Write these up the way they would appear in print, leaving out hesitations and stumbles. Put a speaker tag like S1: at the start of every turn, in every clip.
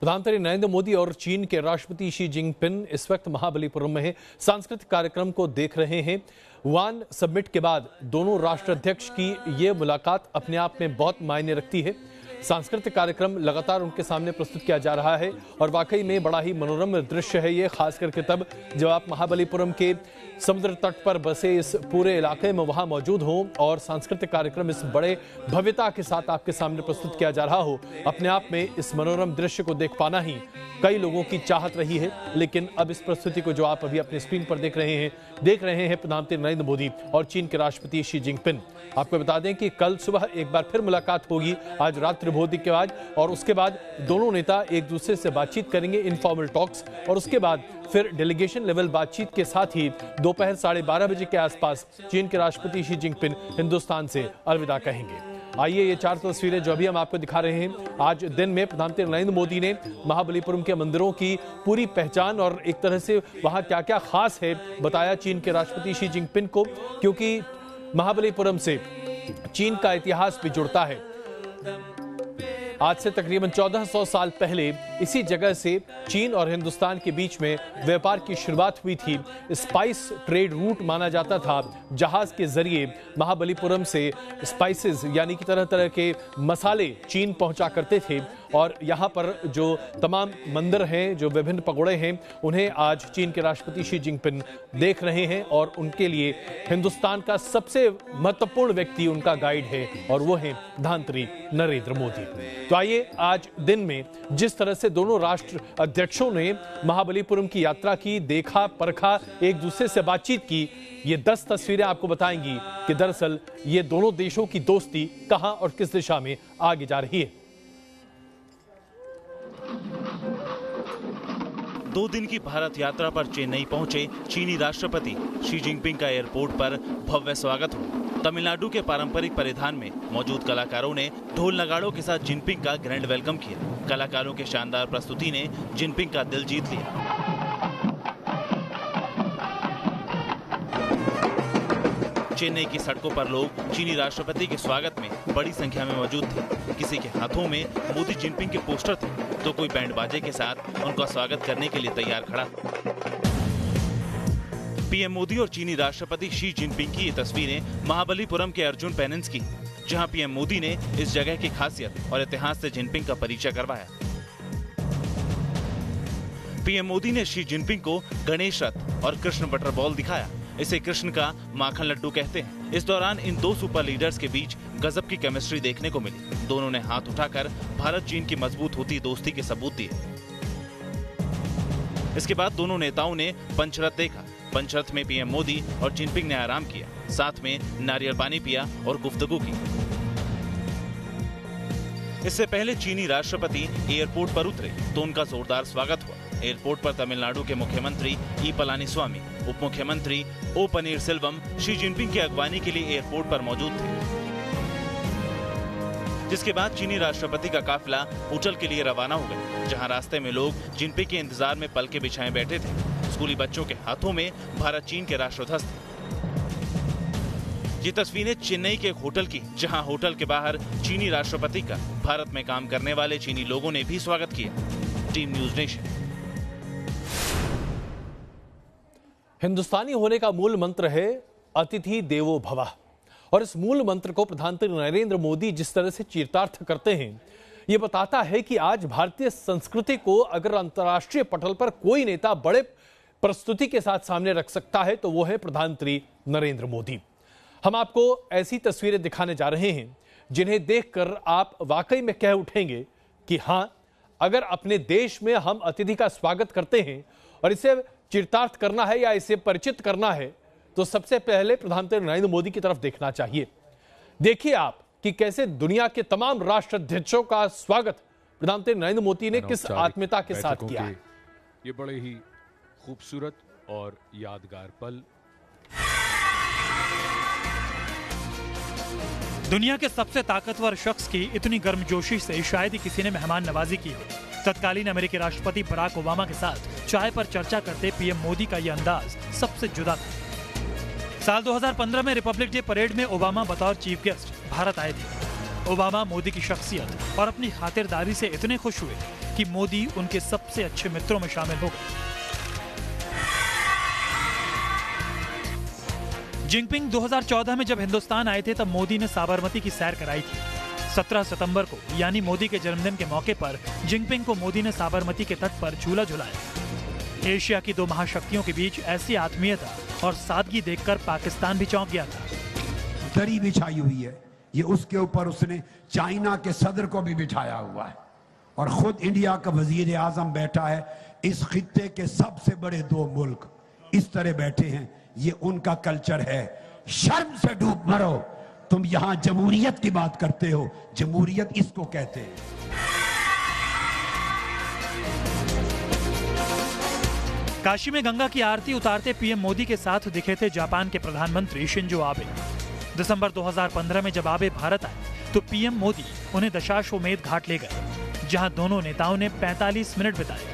S1: प्रधानमंत्री नरेंद्र मोदी और चीन के राष्ट्रपति शी जिनपिंग इस वक्त महाबलीपुरम में सांस्कृतिक कार्यक्रम को देख रहे हैं। वुहान समिट के बाद दोनों राष्ट्राध्यक्ष की ये मुलाकात अपने आप में बहुत मायने रखती है। सांस्कृतिक कार्यक्रम लगातार उनके सामने प्रस्तुत किया जा रहा है और वाकई में बड़ा ही मनोरम दृश्य है ये, खास करके तब जब आप महाबलीपुरम के समुद्र तट पर बसे इस पूरे इलाके में वहां मौजूद हो और सांस्कृतिक कार्यक्रम इस बड़े भव्यता के साथ आपके सामने प्रस्तुत किया जा रहा हो। अपने आप में इस मनोरम दृश्य को देख पाना ही कई लोगों की चाहत रही है। लेकिन अब इस प्रस्तुति को जो आप अभी अपने स्क्रीन पर देख रहे हैं प्रधानमंत्री नरेंद्र मोदी और चीन के राष्ट्रपति शी जिनपिंग। आपको बता दें कि कल सुबह एक बार फिर मुलाकात होगी, आज रात्रि भोज के बाद, और उसके बाद दोनों नेता एक दूसरे से बातचीत करेंगे, इनफॉर्मल टॉक्स, और उसके बाद फिर डेलीगेशन लेवल बातचीत के साथ ही दोपहर 12:30 बजे के आसपास चीन के राष्ट्रपति शी जिनपिंग हिंदुस्तान से अलविदा कहेंगे। आइए ये 4 तस्वीरें जो अभी हम आपको दिखा रहे हैं, आज दिन में प्रधानमंत्री नरेंद्र मोदी ने महाबलीपुरम के मंदिरों की पूरी पहचान और एक तरह से वहां क्या क्या खास है बताया चीन के राष्ट्रपति शी जिनपिंग को, क्योंकि महाबलीपुरम से चीन का इतिहास भी जुड़ता है। आज से तकरीबन 1400 साल पहले इसी जगह से चीन और हिंदुस्तान के बीच में व्यापार की शुरुआत हुई थी। स्पाइस ट्रेड रूट माना जाता था। जहाज के जरिए महाबलीपुरम से स्पाइसेस यानी कि तरह तरह के मसाले चीन पहुंचा करते थे, और यहाँ पर जो तमाम मंदिर हैं, जो विभिन्न पगोड़े हैं, उन्हें आज चीन के राष्ट्रपति शी जिनपिंग देख रहे हैं और उनके लिए हिंदुस्तान का सबसे महत्वपूर्ण व्यक्ति उनका गाइड है और वो है प्रधानमंत्री नरेंद्र मोदी। तो आइए आज दिन में जिस तरह से दोनों राष्ट्र अध्यक्षों ने महाबलीपुरम की यात्रा की, देखा परखा, एक दूसरे से बातचीत की, ये 10 तस्वीरें आपको बताएंगी कि दरअसल ये दोनों देशों की दोस्ती कहां और किस दिशा में आगे जा रही है।
S2: 2 दिन की भारत यात्रा पर चेन्नई पहुंचे चीनी राष्ट्रपति शी जिनपिंग का एयरपोर्ट पर भव्य स्वागत हुआ। तमिलनाडु के पारंपरिक परिधान में मौजूद कलाकारों ने ढोल नगाड़ों के साथ जिनपिंग का ग्रैंड वेलकम किया। कलाकारों के शानदार प्रस्तुति ने जिनपिंग का दिल जीत लिया। चेन्नई की सड़कों पर लोग चीनी राष्ट्रपति के स्वागत में बड़ी संख्या में मौजूद थे। किसी के हाथों में मोदी जिनपिंग के पोस्टर थे, तो कोई बैंड बाजे के साथ उनका स्वागत करने के लिए तैयार खड़ा। पीएम मोदी और चीनी राष्ट्रपति शी जिनपिंग की ये तस्वीरें महाबलीपुरम के अर्जुन पेनेंस की, जहां पीएम मोदी ने इस जगह की खासियत और इतिहास से जिनपिंग का परिचय करवाया। पीएम मोदी ने शी जिनपिंग को गणेश रथ और कृष्ण बटर बॉल दिखाया। इसे कृष्ण का माखन लड्डू कहते हैं। इस दौरान इन 2 सुपर लीडर्स के बीच गजब की केमिस्ट्री देखने को मिली। दोनों ने हाथ उठाकर भारत चीन की मजबूत होती दोस्ती के सबूत दिए। इसके बाद दोनों नेताओं ने पंचरथ देखा। पंचरथ में पीएम मोदी और जिनपिंग ने आराम किया, साथ में नारियल पानी पिया और गुफ्तगू की। इससे पहले चीनी राष्ट्रपति एयरपोर्ट पर उतरे तो उनका जोरदार स्वागत हुआ। एयरपोर्ट पर तमिलनाडु के मुख्यमंत्री ई पलानीस्वामी, उप मुख्यमंत्री ओ पनीरसेल्वम शी जिनपिंग की अगवानी के लिए एयरपोर्ट पर मौजूद थे। जिसके बाद चीनी राष्ट्रपति का काफिला उचल के लिए रवाना हो गया, जहां रास्ते में लोग जिनपिंग के इंतजार में पलके बिछाए बैठे थे। स्कूली बच्चों के हाथों में भारत चीन के राष्ट्रध्वज थे। ये तस्वीरें चेन्नई के एक होटल की, जहां होटल के बाहर चीनी राष्ट्रपति का भारत में काम करने वाले चीनी लोगों ने भी स्वागत किया। Team news nation.
S1: हिंदुस्तानी होने का मूल मंत्र है अतिथि देवो भव, और इस मूल मंत्र को प्रधानमंत्री नरेंद्र मोदी जिस तरह से चरितार्थ करते हैं, यह बताता है कि आज भारतीय संस्कृति को अगर अंतर्राष्ट्रीय पटल पर कोई नेता बड़े प्रस्तुति के साथ सामने रख सकता है तो वो है प्रधानमंत्री नरेंद्र मोदी। हम आपको ऐसी तस्वीरें दिखाने जा रहे हैं जिन्हें देखकर आप वाकई में कह उठेंगे कि हां, अगर अपने देश में हम अतिथि का स्वागत करते हैं और इसे चरितार्थ करना है या इसे परिचित करना है, तो सबसे पहले प्रधानमंत्री नरेंद्र मोदी की तरफ देखना चाहिए। देखिए आप कि कैसे दुनिया के तमाम राष्ट्राध्यक्षों का स्वागत प्रधानमंत्री नरेंद्र मोदी ने किस आत्मीयता के साथ किया है।
S3: ये बड़े ही खूबसूरत और यादगार पल।
S4: दुनिया के सबसे ताकतवर शख्स की इतनी गर्मजोशी से शायद ही किसी ने मेहमान नवाजी की हो। तत्कालीन अमेरिकी राष्ट्रपति बराक ओबामा के साथ चाय पर चर्चा करते पीएम मोदी का यह अंदाज सबसे जुदा था। साल 2015 में रिपब्लिक डे परेड में ओबामा बतौर चीफ गेस्ट भारत आए थे। ओबामा मोदी की शख्सियत और अपनी खातिरदारी से इतने खुश हुए कि मोदी उनके सबसे अच्छे मित्रों में शामिल हो गए। जिनपिंग 2014 में जब हिंदुस्तान आए थे तब मोदी ने साबरमती की सैर कराई थी। 17 सितंबर को यानी मोदी के जन्मदिन के मौके पर जिनपिंग को मोदी ने साबरमती के तट पर झूला झुलाया। एशिया की दो महाशक्तियों के बीच ऐसी आत्मीयता और सादगी देखकर पाकिस्तान भी चौंक गया था।
S5: दरी बिछाई हुई है, ये उसके ऊपर उसने चाइना के सदर को भी बिठाया हुआ है और खुद इंडिया का वजीर आजम बैठा है। इस खित्ते के सबसे बड़े दो मुल्क इस तरह बैठे हैं, ये उनका कल्चर है। शर्म से डूब मरो, तुम यहां जमहूरियत की बात करते हो, जमहूरियत इसको कहते हैं।
S4: काशी में गंगा की आरती उतारते पीएम मोदी के साथ दिखे थे जापान के प्रधानमंत्री शिंजो आबे। दिसंबर 2015 में जब आबे भारत आए तो पीएम मोदी उन्हें दशाश्वमेध घाट ले गए, जहां दोनों नेताओं ने 45 मिनट बिताए।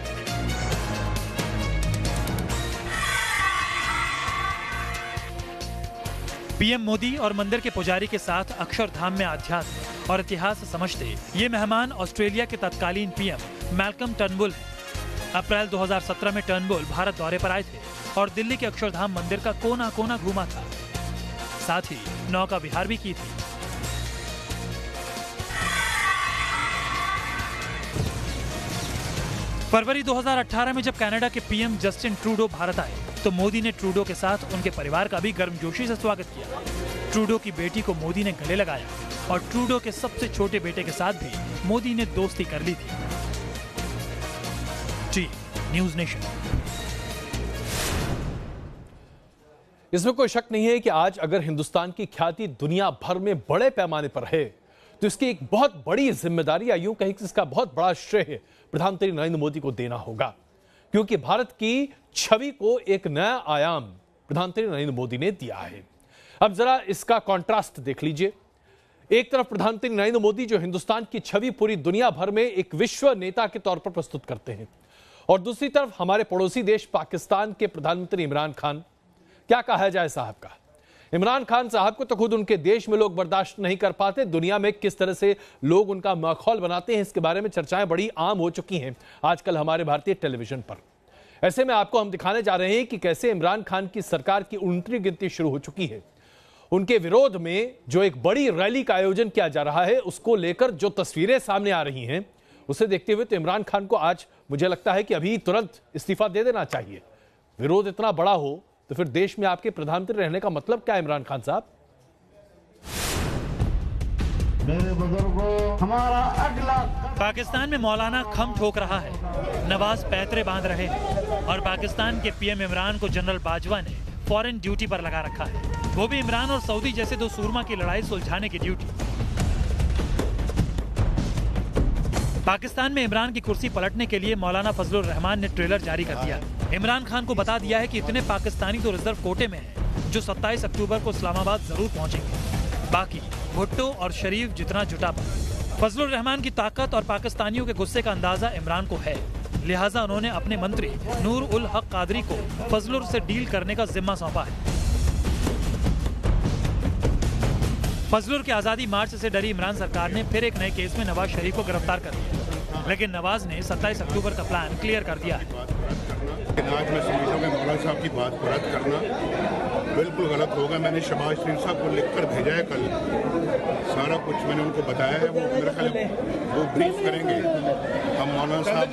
S4: पीएम मोदी और मंदिर के पुजारी के साथ अक्षरधाम में अध्यात्म और इतिहास समझते ये मेहमान ऑस्ट्रेलिया के तत्कालीन पीएम मैल्कम टर्नबुल हैं। अप्रैल 2017 में टर्नबुल भारत दौरे पर आए थे और दिल्ली के अक्षरधाम मंदिर का कोना कोना घूमा था, साथ ही नौका विहार भी की थी। फरवरी 2018 में जब कनाडा के पीएम जस्टिन ट्रूडो भारत आए तो मोदी ने ट्रूडो के साथ उनके परिवार का भी गर्मजोशी से स्वागत किया। ट्रूडो की बेटी को मोदी ने गले लगाया और ट्रूडो के सबसे छोटे बेटे के साथ भी मोदी ने दोस्ती कर ली थी। जी न्यूज़ नेशन।
S1: इसमें कोई शक नहीं है कि आज अगर हिंदुस्तान की ख्याति दुनिया भर में बड़े पैमाने पर है तो इसकी एक बहुत बड़ी जिम्मेदारी, या यूं कहें कि इसका बहुत बड़ा श्रेय प्रधानमंत्री नरेंद्र मोदी को देना होगा, क्योंकि भारत की छवि को एक नया आयाम प्रधानमंत्री नरेंद्र मोदी ने दिया है। अब जरा इसका कॉन्ट्रास्ट देख लीजिए। एक तरफ प्रधानमंत्री नरेंद्र मोदी जो हिंदुस्तान की छवि पूरी दुनिया भर में एक विश्व नेता के तौर पर प्रस्तुत करते हैं, और दूसरी तरफ हमारे पड़ोसी देश पाकिस्तान के प्रधानमंत्री इमरान खान। क्या कहा जाए साहब का, इमरान खान साहब को तो खुद उनके देश में लोग बर्दाश्त नहीं कर पाते, दुनिया में किस तरह से लोग उनका माहौल बनाते हैं इसके बारे में चर्चाएं बड़ी आम हो चुकी हैं आजकल हमारे भारतीय टेलीविजन पर। ऐसे में आपको हम दिखाने जा रहे हैं कि कैसे इमरान खान की सरकार की उल्टी गिनती शुरू हो चुकी है। उनके विरोध में जो एक बड़ी रैली का आयोजन किया जा रहा है, उसको लेकर जो तस्वीरें सामने आ रही हैं, उसे देखते हुए तो इमरान खान को आज मुझे लगता है कि अभी तुरंत इस्तीफा दे देना चाहिए। विरोध इतना बड़ा हो तो फिर देश में आपके प्रधानमंत्री रहने का मतलब क्या है इमरान खान साहब?
S6: मेरे बुजुर्गों, हमारा अगला
S4: पाकिस्तान में मौलाना खम ठोक रहा है, नवाज पैतरे बांध रहे हैं और पाकिस्तान के पीएम इमरान को जनरल बाजवा ने फॉरेन ड्यूटी पर लगा रखा है, वो भी इमरान और सऊदी जैसे दो सूरमा की लड़ाई सुलझाने की ड्यूटी। पाकिस्तान में इमरान की कुर्सी पलटने के लिए मौलाना फजलुर रहमान ने ट्रेलर जारी कर दिया। इमरान खान को बता दिया है कि इतने पाकिस्तानी तो रिजर्व कोटे में हैं, जो 27 अक्टूबर को इस्लामाबाद जरूर पहुंचेंगे। बाकी भुट्टो और शरीफ जितना जुटा पड़ा। फजलुर रहमान की ताकत और पाकिस्तानियों के गुस्से का अंदाजा इमरान को है, लिहाजा उन्होंने अपने मंत्री नूर उल हक कादरी को फजलुर से डील करने का जिम्मा सौंपा है। फजलुर के आजादी मार्च से डरी इमरान सरकार ने फिर एक नए केस में नवाज शरीफ को गिरफ्तार कर दिया, लेकिन नवाज ने 27 अक्टूबर का प्लान क्लियर कर दिया है।
S7: आज मैं समझता हूँ कि मौलाना साहब की बात को रद्द करना बिल्कुल गलत होगा। मैंने शहबाज शरीफ साहब को लिखकर भेजा है, कल सारा कुछ मैंने उनको बताया है, वो मेरा ख्याल वो ब्रीफ करेंगे। हम मौलाना साहब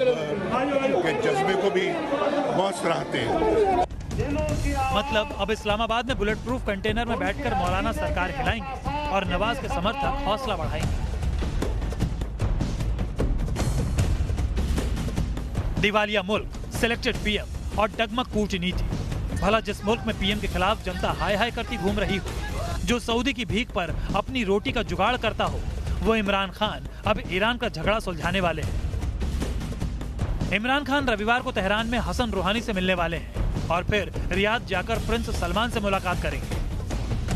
S7: के जज्बे को भी बहुत सराहते हैं।
S4: मतलब अब इस्लामाबाद में बुलेट प्रूफ कंटेनर में बैठकर मौलाना सरकार हिलाएंगे और नवाज के समर्थक हौसला बढ़ाएंगे। दिवालिया मुल्क, सिलेक्टेड पीएम और डगमग कूटनीति। भला जिस मुल्क में पीएम के खिलाफ जनता हाय हाय करती घूम रही हो, जो सऊदी की भीख पर अपनी रोटी का जुगाड़ करता हो, वो इमरान खान अब ईरान का झगड़ा सुलझाने वाले हैं। इमरान खान रविवार को तेहरान में हसन रूहानी से मिलने वाले हैं और फिर रियाद जाकर प्रिंस सलमान से मुलाकात करेंगे।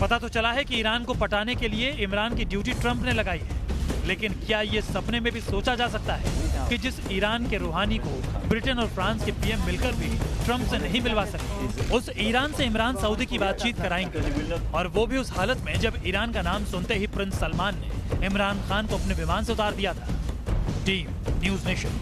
S4: पता तो चला है कि ईरान को पटाने के लिए इमरान की ड्यूटी ट्रंप ने लगाई है, लेकिन क्या ये सपने में भी सोचा जा सकता है कि जिस ईरान के रूहानी को ब्रिटेन और फ्रांस के पीएम मिलकर भी ट्रंप से नहीं मिलवा सके, उस ईरान से इमरान सऊदी की बातचीत कराएंगे, और वो भी उस हालत में जब ईरान का नाम सुनते ही प्रिंस सलमान ने इमरान खान को अपने विमान से उतार दिया था। Team news nation.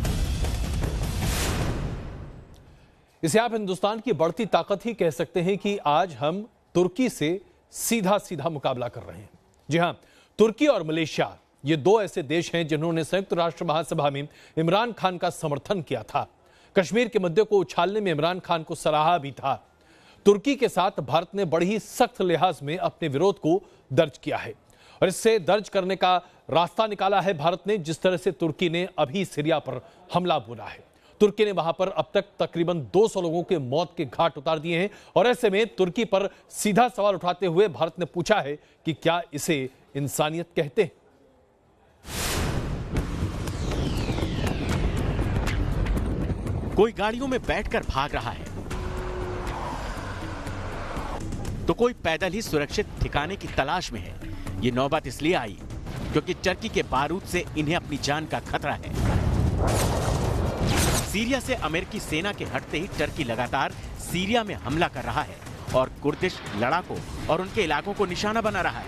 S1: इसे आप हिंदुस्तान की बढ़ती ताकत ही कह सकते हैं कि आज हम तुर्की से सीधा मुकाबला कर रहे हैं। जी हां, तुर्की और मलेशिया ये दो ऐसे देश हैं जिन्होंने संयुक्त राष्ट्र महासभा में इमरान खान का समर्थन किया था। कश्मीर के मुद्दे को उछालने में इमरान खान को सराहा भी था। तुर्की के साथ भारत ने बड़ी ही सख्त लिहाज में अपने विरोध को दर्ज किया है, और इससे दर्ज करने का रास्ता निकाला है भारत ने, जिस तरह से तुर्की ने अभी सीरिया पर हमला बोला है। तुर्की ने वहां पर अब तक तकरीबन 200 लोगों के मौत के घाट उतार दिए हैं, और ऐसे में तुर्की पर सीधा सवाल उठाते हुए भारत ने पूछा है कि क्या इसे इंसानियत कहते हैं।
S8: कोई गाड़ियों में बैठकर भाग रहा है तो कोई पैदल ही सुरक्षित ठिकाने की तलाश में है। ये नौबत इसलिए आई क्योंकि टर्की के बारूद से इन्हें अपनी जान का खतरा है। सीरिया से अमेरिकी सेना के हटते ही टर्की लगातार सीरिया में हमला कर रहा है और कुर्दिश लड़ाकों और उनके इलाकों को निशाना बना रहा है।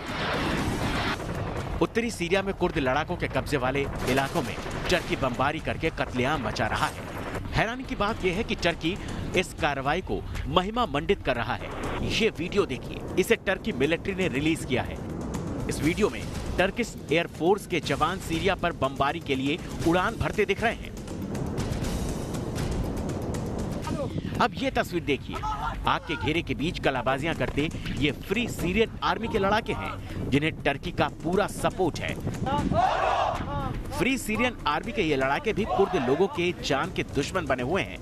S8: उत्तरी सीरिया में कुर्द लड़ाकों के कब्जे वाले इलाकों में टर्की बमबारी करके कत्लेआम मचा रहा है। हैरानी की बात यह है कि टर्की इस कार्रवाई को महिमा मंडित कर रहा है। ये वीडियो देखिए, इसे टर्की मिलिट्री ने रिलीज किया है। इस वीडियो में टर्किश एयरफोर्स के जवान सीरिया पर बमबारी के लिए उड़ान भरते दिख रहे हैं। अब ये तस्वीर देखिए, आग के घेरे के बीच कलाबाजियां करते ये फ्री सीरियन आर्मी के लड़ाके हैं जिन्हें टर्की का पूरा सपोर्ट है। फ्री सीरियन आर्मी के ये लड़ाके भी कुर्द लोगों के जान के दुश्मन बने हुए हैं।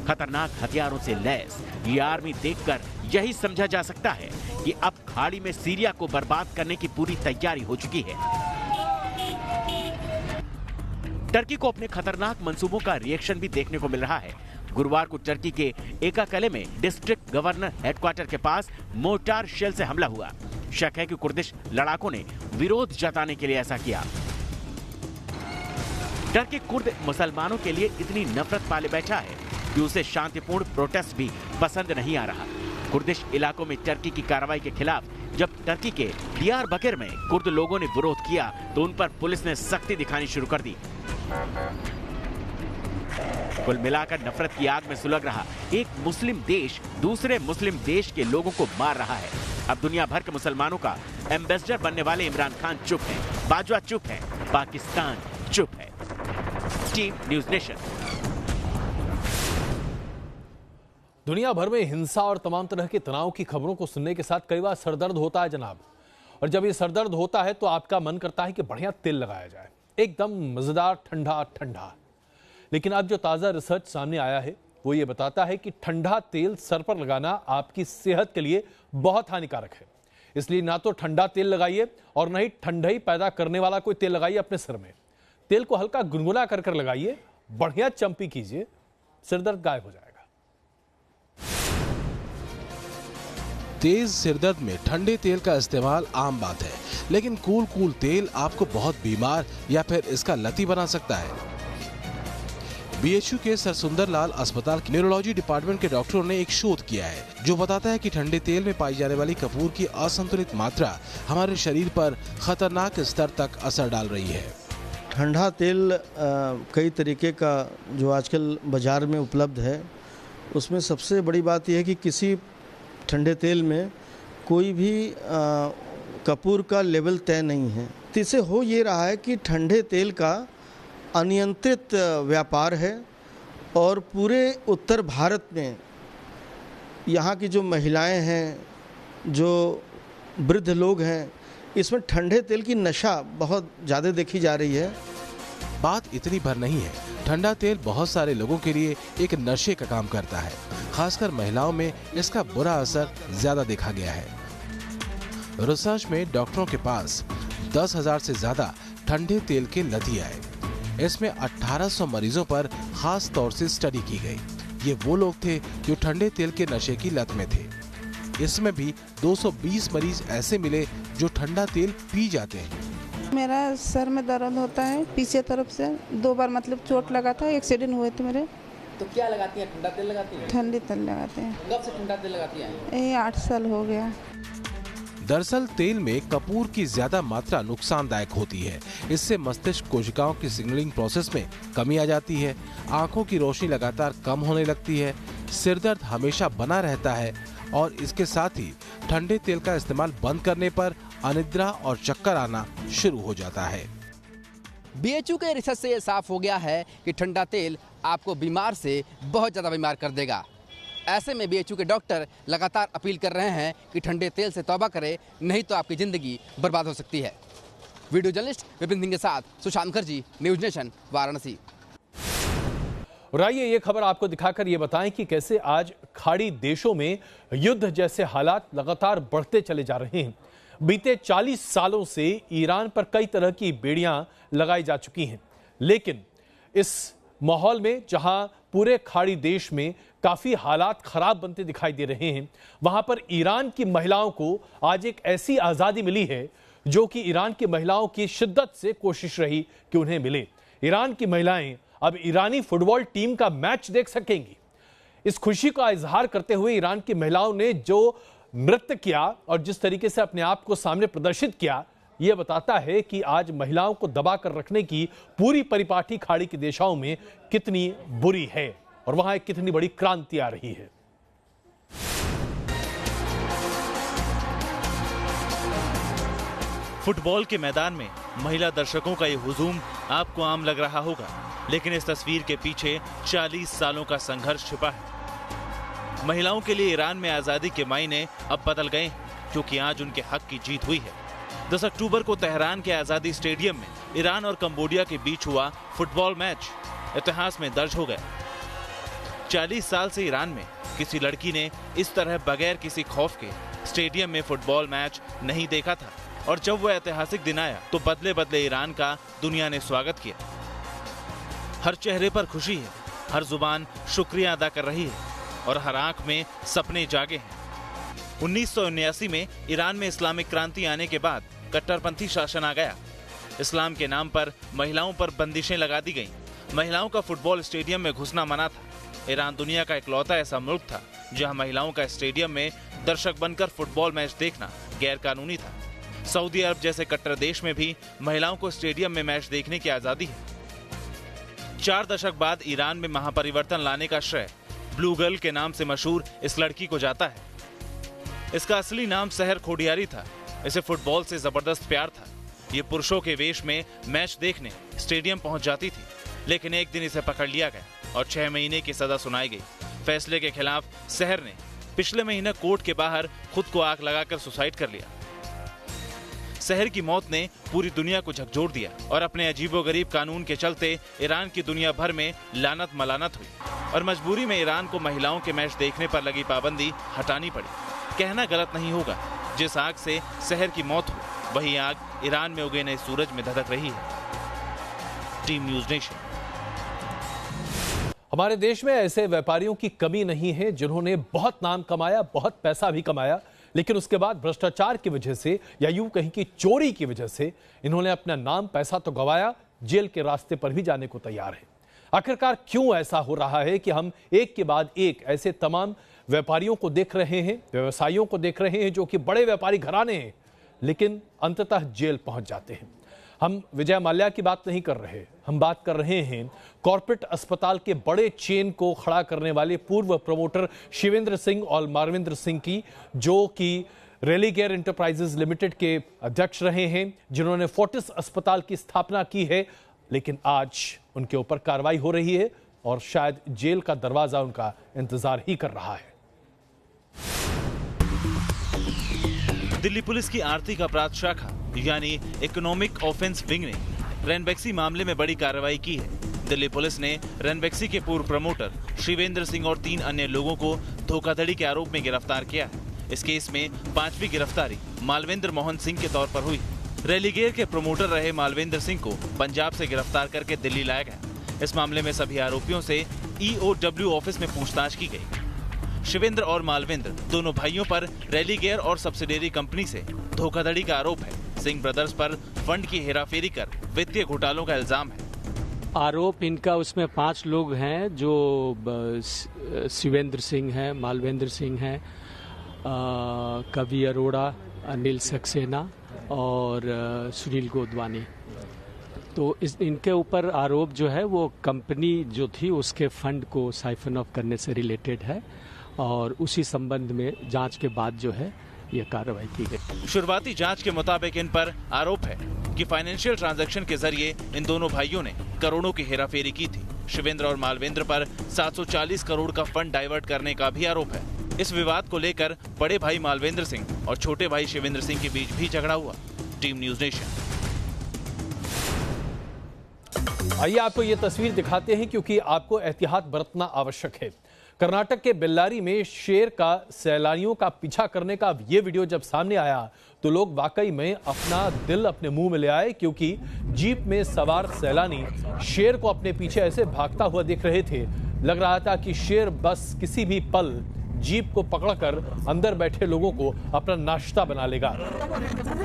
S8: खतरनाक हथियारों से लैस ये आर्मी देखकर यही समझा जा सकता है कि अब खाड़ी में सीरिया को बर्बाद करने की पूरी तैयारी हो चुकी है। टर्की को अपने खतरनाक मंसूबों का रिएक्शन भी देखने को मिल रहा है। गुरुवार को टर्की के एकाकले में डिस्ट्रिक्ट गवर्नर हेडक्वार्टर के पास मोर्टार शेल से हमला हुआ। शक है कि कुर्दिश लड़ाकों ने विरोध जताने के लिए ऐसा किया। टर्की कुर्द मुसलमानों के लिए इतनी नफरत पाले बैठा है कि उसे शांतिपूर्ण प्रोटेस्ट भी पसंद नहीं आ रहा। कुर्दिश इलाकों में टर्की की कार्रवाई के खिलाफ जब टर्की के डियारबकर में कुर्द लोगों ने विरोध किया तो उन पर पुलिस ने सख्ती दिखानी शुरू कर दी। कुल मिलाकर नफरत की आग में सुलग रहा एक मुस्लिम देश दूसरे मुस्लिम देश के लोगों को मार रहा है। अब दुनिया भर के मुसलमानों का एम्बेसडर बनने वाले इमरान खान चुप है, बाजवा चुप है, पाकिस्तान चुप है। Team news nation.
S1: दुनिया भर में हिंसा और तमाम तरह के तनाव की खबरों को सुनने के साथ कई बार सरदर्द होता है जनाब, और जब ये सरदर्द होता है तो आपका मन करता है कि बढ़िया तेल लगाया जाए, एकदम मजेदार ठंडा ठंडा। लेकिन अब जो ताज़ा रिसर्च सामने आया है वो ये बताता है कि ठंडा तेल सर पर लगाना आपकी सेहत के लिए बहुत हानिकारक है। इसलिए ना तो ठंडा तेल लगाइए और ना ही ठंडाई पैदा करने वाला कोई तेल लगाइए अपने सिर में। तेल को हल्का गुनगुना कर कर लगाइए, बढ़िया चंपी कीजिए, सिरदर्द गायब हो जाएगा।
S9: तेज सिरदर्द में ठंडे तेल का इस्तेमाल आम बात है, लेकिन कूल तेल आपको बहुत बीमार या फिर इसका लती बना सकता है। बीएचयू के सर सुंदरलाल अस्पताल के न्यूरोलॉजी डिपार्टमेंट के डॉक्टरों ने एक शोध किया है जो बताता है कि ठंडे तेल में पाई जाने वाली कपूर की असंतुलित मात्रा हमारे शरीर पर खतरनाक स्तर तक असर डाल रही है।
S10: ठंडा तेल कई तरीके का जो आजकल बाजार में उपलब्ध है, उसमें सबसे बड़ी बात यह है कि किसी ठंडे तेल में कोई भी कपूर का लेवल तय नहीं है। इससे हो ये रहा है कि ठंडे तेल का अनियंत्रित व्यापार है और पूरे उत्तर भारत में यहाँ की जो महिलाएं हैं, जो वृद्ध लोग हैं, इसमें ठंडे तेल की नशा बहुत ज़्यादा देखी जा रही है।
S9: बात इतनी भर नहीं है, ठंडा तेल बहुत सारे लोगों के लिए एक नशे का काम करता है। खासकर महिलाओं में इसका बुरा असर ज्यादा देखा गया है। रिसर्च में डॉक्टरों के पास 10,000 से ज्यादा ठंडे तेल के लती आए। इसमें 1800 मरीजों पर खास तौर से स्टडी की गई। ये वो लोग थे जो ठंडे तेल के नशे की लत में थे। इसमें भी 220 मरीज ऐसे मिले जो ठंडा तेल पी जाते हैं।
S11: मेरा सर में दर्द होता है पीछे तरफ से, 2 बार मतलब चोट लगा था, एक्सीडेंट हुए थे मेरे।
S12: तो क्या लगाती हैं? ठंडा तेल लगाती हैं?
S11: ठंडी तेल लगाते हैं।
S12: कब से ठंडा तेल लगाती हैं?
S11: ये 8 साल हो गया।
S9: दरअसल तेल में कपूर की ज्यादा मात्रा नुकसानदायक होती है। इससे मस्तिष्क कोशिकाओं की सिग्नलिंग प्रोसेस में कमी आ जाती है, आंखों की रोशनी लगातार कम होने लगती है, सिरदर्द हमेशा बना रहता है और इसके साथ ही ठंडे तेल का इस्तेमाल बंद करने पर अनिद्रा और चक्कर आना शुरू हो जाता है।
S12: बीएचयू के रिसर्च से ये साफ हो गया है कि ठंडा तेल आपको बीमार से बहुत ज़्यादा बीमार कर देगा। ऐसे में बीएचयू के डॉक्टर लगातार अपील कर रहे हैं कि ठंडे तेल से तौबा करें, नहीं तो आपकी ज़िंदगी बर्बाद हो सकती है। वीडियो जर्नलिस्ट विपिन सिंह के साथ सुशांत मुखर्जी, न्यूज नेशन, वाराणसी।
S1: और आइए ये खबर आपको दिखाकर ये बताएं कि कैसे आज खाड़ी देशों में युद्ध जैसे हालात लगातार बढ़ते चले जा रहे हैं। बीते 40 सालों से ईरान पर कई तरह की बेड़ियां लगाई जा चुकी हैं, लेकिन इस माहौल में जहां पूरे खाड़ी देश में काफी हालात खराब बनते दिखाई दे रहे हैं, वहां पर ईरान की महिलाओं को आज एक ऐसी आजादी मिली है जो कि ईरान की महिलाओं की शिद्दत से कोशिश रही कि उन्हें मिले। ईरान की महिलाएं अब ईरानी फुटबॉल टीम का मैच देख सकेंगी। इस खुशी का इजहार करते हुए ईरान की महिलाओं ने जो नृत्य किया और जिस तरीके से अपने आप को सामने प्रदर्शित किया, यह बताता है कि आज महिलाओं को दबाकर रखने की पूरी परिपाटी खाड़ी की दिशाओं में कितनी बुरी है और वहां एक कितनी बड़ी क्रांति आ रही है।
S2: फुटबॉल के मैदान में महिला दर्शकों का ये हुजूम आपको आम लग रहा होगा, लेकिन इस तस्वीर के पीछे 40 सालों का संघर्ष छिपा है। महिलाओं के लिए ईरान में आजादी के मायने अब बदल गए हैं, क्योंकि आज उनके हक की जीत हुई है। 10 अक्टूबर को तेहरान के आजादी स्टेडियम में ईरान और कंबोडिया के बीच हुआ फुटबॉल मैच इतिहास में दर्ज हो गया। 40 साल से ईरान में किसी लड़की ने इस तरह बगैर किसी खौफ के स्टेडियम में फुटबॉल मैच नहीं देखा था, और जब वह ऐतिहासिक दिन आया तो बदले बदले ईरान का दुनिया ने स्वागत किया। हर चेहरे पर खुशी है, हर जुबान शुक्रिया अदा कर रही है और हर आंख में सपने जागे हैं। 1979 में ईरान में इस्लामिक क्रांति आने के बाद कट्टरपंथी शासन आ गया। इस्लाम के नाम पर महिलाओं पर बंदिशें लगा दी गईं। महिलाओं का फुटबॉल स्टेडियम में घुसना मना था। ईरान दुनिया का इकलौता ऐसा मुल्क था जहां महिलाओं का स्टेडियम में दर्शक बनकर फुटबॉल मैच देखना गैर कानूनी था। सऊदी अरब जैसे कट्टर देश में भी महिलाओं को स्टेडियम में मैच देखने की आजादी है। 4 दशक बाद ईरान में महापरिवर्तन लाने का श्रेय ब्लू गर्ल के नाम से मशहूर इस लड़की को जाता है। इसका असली नाम सहर खोडियारी था। इसे फुटबॉल से जबरदस्त प्यार था। ये पुरुषों के वेश में मैच देखने स्टेडियम पहुंच जाती थी, लेकिन एक दिन इसे पकड़ लिया गया और 6 महीने की सजा सुनाई गई। फैसले के खिलाफ सहर ने पिछले महीने कोर्ट के बाहर खुद को आग लगाकर सुसाइड कर लिया। सहर की मौत ने पूरी दुनिया को झकझोर दिया और अपने अजीबोगरीब कानून के चलते ईरान की दुनिया भर में लानत मलानत हुई और मजबूरी में ईरान को महिलाओं के मैच देखने पर लगी पाबंदी हटानी पड़ी। कहना गलत नहीं होगा, जिस आग से सहर की मौत हुई वही आग ईरान में उगे नए सूरज में धधक रही है। Team news nation.
S1: हमारे देश में ऐसे व्यापारियों की कमी नहीं है जिन्होंने बहुत नाम कमाया, बहुत पैसा भी कमाया, लेकिन उसके बाद भ्रष्टाचार की वजह से या यूं कहीं की चोरी की वजह से इन्होंने अपना नाम पैसा तो गंवाया, जेल के रास्ते पर भी जाने को तैयार है। आखिरकार क्यों ऐसा हो रहा है कि हम एक के बाद एक ऐसे तमाम व्यापारियों को देख रहे हैं, व्यवसायियों को देख रहे हैं जो कि बड़े व्यापारी घराने हैं, लेकिन अंततः जेल पहुंच जाते हैं। हम विजय माल्या की बात नहीं कर रहे, हम बात कर रहे हैं कॉर्पोरेट अस्पताल के बड़े चेन को खड़ा करने वाले पूर्व प्रमोटर शिवेंद्र सिंह और मारविंद्र सिंह की, जो कि रेलीगेयर एंटरप्राइजेज लिमिटेड के अध्यक्ष रहे हैं, जिन्होंने फोर्टिस अस्पताल की स्थापना की है, लेकिन आज उनके ऊपर कार्रवाई हो रही है और शायद जेल का दरवाजा उनका इंतजार ही कर रहा है।
S2: दिल्ली पुलिस की आर्थिक अपराध शाखा यानी इकोनॉमिक ऑफेंस विंग ने रेनबैक्सी मामले में बड़ी कार्रवाई की है। दिल्ली पुलिस ने रेनबैक्सी के पूर्व प्रमोटर शिवेंद्र सिंह और 3 अन्य लोगों को धोखाधड़ी के आरोप में गिरफ्तार किया है। इस केस में 5वीं गिरफ्तारी मालवेंद्र मोहन सिंह के तौर पर हुई। रेलीगेयर के प्रमोटर रहे मालवेंद्र सिंह को पंजाब से गिरफ्तार करके दिल्ली लाया गया। इस मामले में सभी आरोपियों से EOW ऑफिस में पूछताछ की गई। शिवेंद्र और मालवेंद्र दोनों भाइयों पर रेलीगेयर और सब्सिडियरी कंपनी से धोखाधड़ी का आरोप है। सिंह ब्रदर्स पर फंड की हेराफेरी कर वित्तीय घोटालों का इल्जाम है।
S13: आरोप इनका उसमें 5 लोग हैं, जो शिवेंद्र सिंह हैं, मालवेंद्र सिंह हैं, कवि अरोड़ा, अनिल सक्सेना और सुनील गोदवानी। तो इनके ऊपर आरोप जो है वो कंपनी जो थी उसके फंड को साइफन ऑफ करने से रिलेटेड है और उसी संबंध में जांच के बाद जो है ये कार्रवाई की गई।
S2: शुरुआती जांच के मुताबिक इन पर आरोप है कि फाइनेंशियल ट्रांजैक्शन के जरिए इन दोनों भाइयों ने करोड़ों की हेराफेरी की थी। शिवेंद्र और मालवेंद्र पर 740 करोड़ का फंड डाइवर्ट करने का भी आरोप है। इस विवाद को लेकर बड़े भाई मालवेंद्र सिंह और छोटे भाई शिवेंद्र सिंह के बीच भी झगड़ा हुआ। Team news nation.
S1: आइए आपको ये तस्वीर दिखाते हैं क्योंकि आपको एहतियात बरतना आवश्यक है। कर्नाटक के बेल्लारी में शेर का सैलानियों का पीछा करने का ये वीडियो जब सामने आया तो लोग वाकई में अपना दिल अपने मुंह में ले आए, क्योंकि जीप में सवार सैलानी शेर को अपने पीछे ऐसे भागता हुआ दिख रहे थे। लग रहा था कि शेर बस किसी भी पल जीप को पकड़कर अंदर बैठे लोगों को अपना नाश्ता बना लेगा।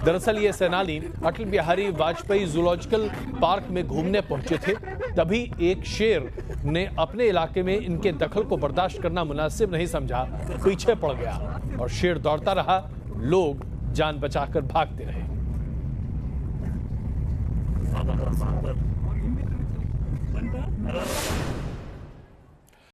S1: दरअसल ये सैलानी अटल बिहारी वाजपेयी जूलॉजिकल पार्क में घूमने पहुंचे थे, तभी एक शेर ने अपने इलाके में इनके दखल को बर्दाश्त करना मुनासिब नहीं समझा, पीछे पड़ गया और शेर दौड़ता रहा। लोग जान बचाकर भागते रहे।